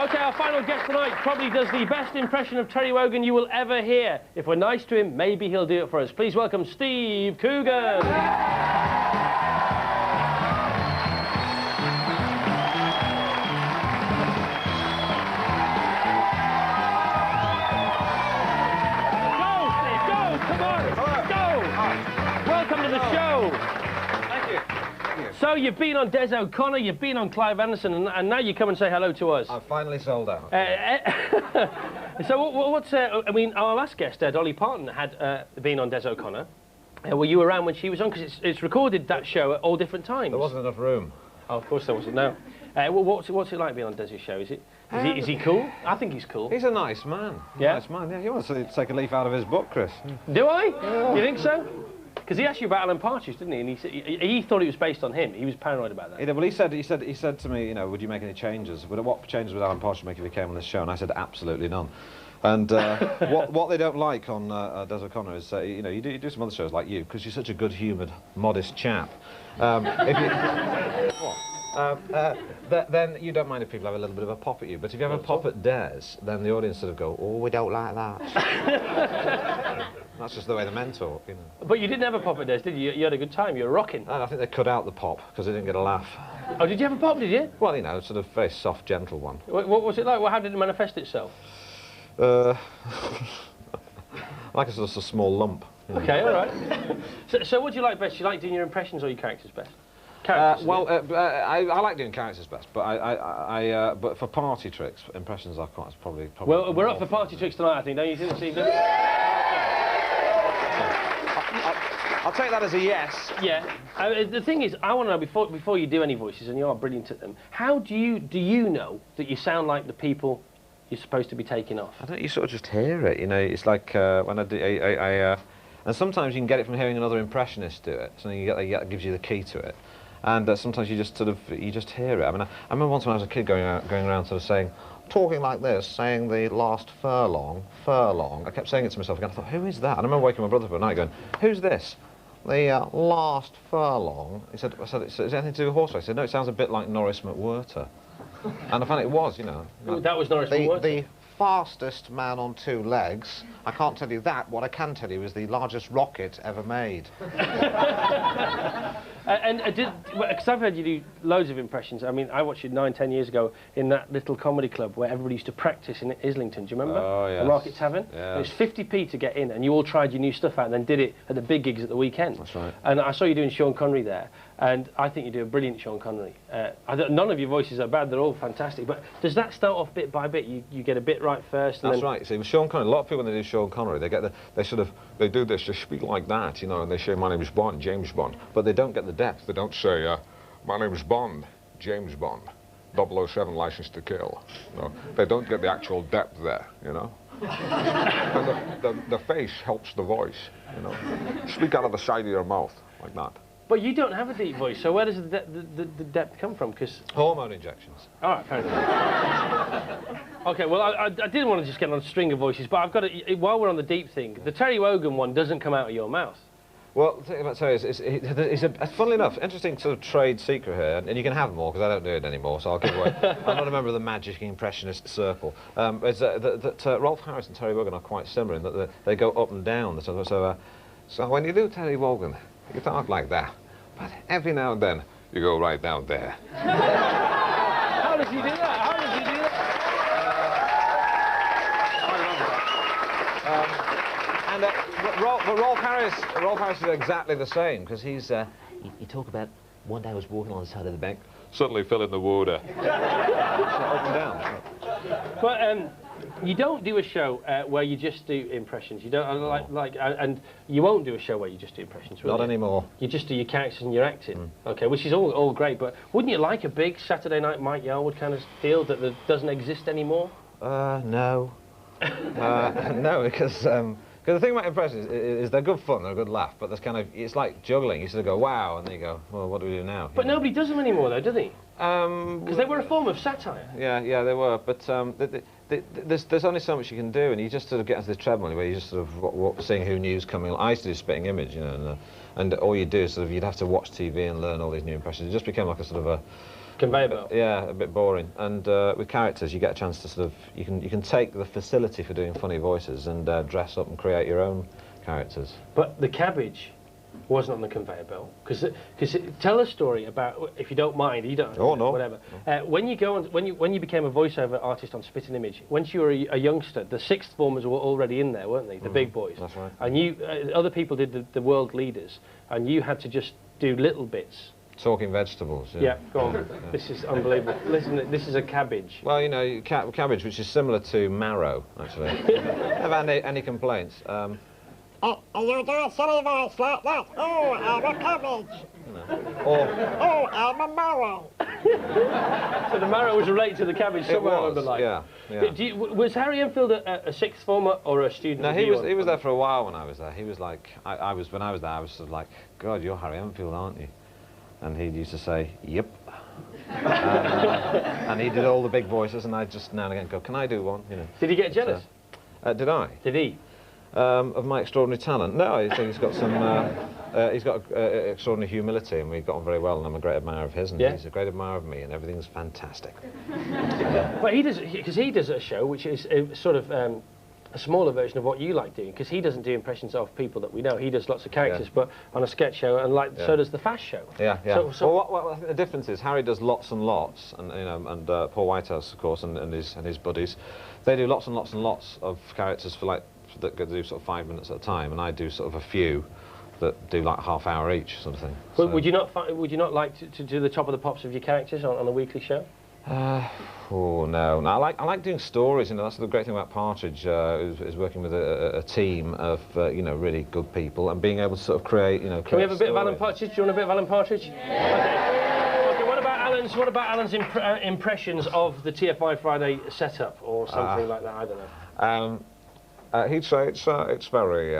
Okay, our final guest tonight probably does the best impression of Terry Wogan you will ever hear. If we're nice to him, maybe he'll do it for us. Please welcome Steve Coogan. Go, Steve, go, come on, go. Welcome to the show. Thank you. So you've been on Des O'Connor, you've been on Clive Anderson, and now you come and say hello to us. I've finally sold out. So what's... I mean, our last guest, Dolly Parton, had been on Des O'Connor. Were you around when she was on? Because it's recorded that show at all different times. There wasn't enough room. Oh, of course there wasn't, no. What's it like being on Des's show? Is he cool? I think he's cool. He's a nice man. Yeah? Nice man, yeah. He wants to take a leaf out of his book, Chris. Do I? Yeah. You think so? Because he asked you about Alan Partridge, didn't he? And he thought it was based on him. He was paranoid about that. Yeah, well, he said to me, you know, would you make any changes? What changes would Alan Partridge make if he came on this show? And I said, absolutely none. And what they don't like on Des O'Connor is, you know, you do some other shows like you, because you're such a good-humoured, modest chap. Then you don't mind if people have a little bit of a pop at you. But if you have a pop at Des, then the audience sort of go, oh, we don't like that. That's just the way the men talk, you know. But you didn't have a pop at Des, did you? You had a good time. You were rocking. And I think they cut out the pop because they didn't get a laugh. Oh, did you have a pop? Did you? Well, you know, sort of very soft, gentle one. What was it like? How did it manifest itself? Like a sort of a small lump. You know. Okay, all right. So what do you like best? Do you like doing your impressions or your characters best? I like doing characters best, but but for party tricks, impressions are probably. Well, we're up for party tricks tonight, I think. Don't you think, Stephen? I'll take that as a yes. Yeah. The thing is, I want to know before you do any voices, and you are brilliant at them. How do you know that you sound like the people you're supposed to be taking off? I don't. You sort of just hear it. You know, it's like when I do. And sometimes you can get it from hearing another impressionist do it. So that gives you the key to it. And sometimes you just hear it. I mean, I remember once when I was a kid going around sort of saying, talking like this, saying the last furlong. I kept saying it to myself again. I thought, who is that? And I remember waking my brother up at night going, who's this? The last furlong. He said, is it anything to do with horse race? I said, no, it sounds a bit like Norris McWhirter. And I found it was, you know. That was Norris McWhirter? The fastest man on two legs. I can't tell you that. What I can tell you is the largest rocket ever made. Because I've heard you do loads of impressions. I mean, I watched you 9-10 years ago in that little comedy club where everybody used to practice in Islington. Do you remember? Oh, yes. The Market Tavern? Yeah. It was 50p to get in, and you all tried your new stuff out and then did it at the big gigs at the weekend. That's right. And I saw you doing Sean Connery there, and I think you do a brilliant Sean Connery. None of your voices are bad, they're all fantastic, but does that start off bit by bit? You get a bit right first? And That's right. See, with Sean Connery, a lot of people when they do Sean Connery, they do this, they speak like that, you know, and they say, my name is Bond, James Bond, but they don't get the depth. They don't say, my name is Bond, James Bond, 007 License to Kill. No, they don't get the actual depth there, you know. And the face helps the voice, you know. Speak out of the side of your mouth, like that. But you don't have a deep voice, so where does the depth come from? Because hormone injections. All right, fair enough. Okay, well, I didn't want to just get on a string of voices, but I've got to, while we're on the deep thing, the Terry Wogan one doesn't come out of your mouth. Well, the thing about Terry is, funnily enough, interesting sort of trade secret here, and you can have more because I don't do it anymore, so I'll give away. I'm not a member of the magic impressionist circle. Rolf Harris and Terry Wogan are quite similar in that they go up and down. So when you do Terry Wogan, you talk like that, but every now and then you go right down there. How does he do that? How does he do that? But Rolf Harris is exactly the same because he's. You talk about one day I was walking on the side of the bank, suddenly fell in the water. Up and down. But you don't do a show where you just do impressions. You don't and you won't do a show where you just do impressions. Not anymore. You just do your characters and your acting. Okay, which is all great. But wouldn't you like a big Saturday Night Mike Yarwood kind of deal that doesn't exist anymore? No. No, because the thing about impressions is they're good fun, they're a good laugh, but there's it's like juggling. You sort of go, wow, and then you go, well, what do we do now? But nobody does them anymore, though, do they? Because they were a form of satire. Yeah, they were, but there's only so much you can do, and you just sort of get into the treadmill where you just sort of seeing who new's coming. I used to do Spitting Image, you know, and all you do is sort of, you'd have to watch TV and learn all these new impressions. It just became like a sort of Conveyor belt. Yeah, a bit boring. And with characters, you get a chance to sort of you can take the facility for doing funny voices and dress up and create your own characters. But the cabbage wasn't on the conveyor belt because tell a story about, if you don't mind, you don't. Oh no. Whatever. When you became a voiceover artist on Spitting Image, once you were a youngster, the sixth formers were already in there, weren't they? The big boys. That's right. And you, other people did the world leaders, and you had to just do little bits. Talking vegetables. Yeah, go on. This is unbelievable. Listen, this is a cabbage. Well, you know, cabbage, which is similar to marrow, actually. Have any complaints? You do a silly voice like that. Oh, I'm a cabbage. Or Oh, I'm a marrow. So the marrow was related to the cabbage somewhere along the line. Yeah, yeah. Was Harry Enfield a sixth former or a student? No, he was there for a while when I was there. He was like, when I was there, I was sort of like, God, you're Harry Enfield, aren't you? And he used to say, yep. And he did all the big voices, and I just now and again go, can I do one? You know. Did he get jealous? Did I? Did he? Of my extraordinary talent? No, I think he's got some. He's got extraordinary humility, and we got on very well. And I'm a great admirer of his, and Yeah. he's a great admirer of me, and everything's fantastic. Well, he does, because he does a show which is sort of a smaller version of what you like doing, because he doesn't do impressions of people that we know. He does lots of characters, but on a sketch show, and so does the Fast Show. Yeah, yeah. So well, what I think the difference is Harry does lots and lots, and you know, and Paul Whitehouse, of course, and his buddies, they do lots and lots and lots of characters for like that do sort of 5 minutes at a time, and I do sort of a few that do like half hour each, sort of thing. But So, would you not like to do the top of the pops of your characters on a weekly show? oh no, I like doing stories. You know, that's the great thing about Partridge is working with a team of you know, really good people and being able to sort of create, you know. Can we have a bit of Alan Partridge? Do you want a bit of Alan Partridge? Yeah. Okay. What about Alan's impressions of the TFI Friday setup or something like that? I don't know. He'd say it's very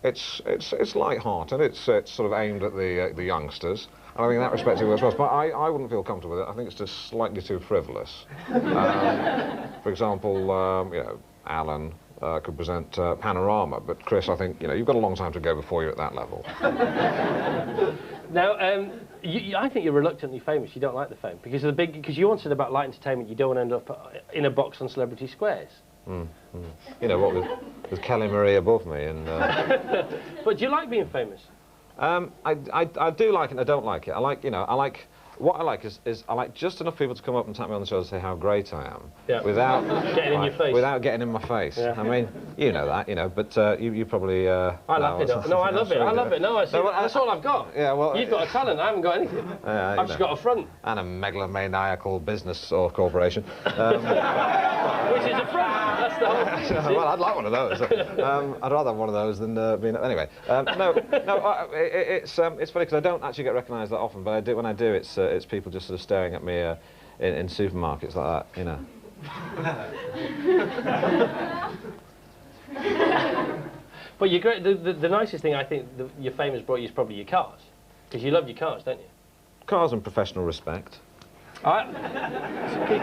it's light-hearted. It's sort of aimed at the youngsters. And I think in that respect it works well. But I wouldn't feel comfortable with it. I think it's just slightly too frivolous. For example, you know, Alan could present Panorama, but Chris, I think, you know, you've got a long time to go before you're at that level. Now, I think you're reluctantly famous. You don't like the fame because you once said about light entertainment, you don't want to end up in a box on Celebrity Squares. You know, what with Kelly Marie above me, and. But do you like being famous? I do like it and I don't like it. I like, you know, what I like is I like just enough people to come up and tap me on the shoulder and say how great I am, without getting in your face. Without getting in my face. Yeah. I mean, you know that, you know, but you probably. I love it. No, I love it. I love it. No, I see. No, that's all I've got. Yeah, well, you've got a talent. I haven't got anything. I've just got a front. And a megalomaniacal business or corporation. Which is a front. That's the whole. Well, I'd like one of those. I'd rather have one of those than being. Anyway, it's funny because I don't actually get recognised that often, but I do when I do. It's people just sort of staring at me in supermarkets like that, you know. But you're great. The nicest thing I think your fame has brought you is probably your cars, because you love your cars, don't you? Cars and professional respect. All right.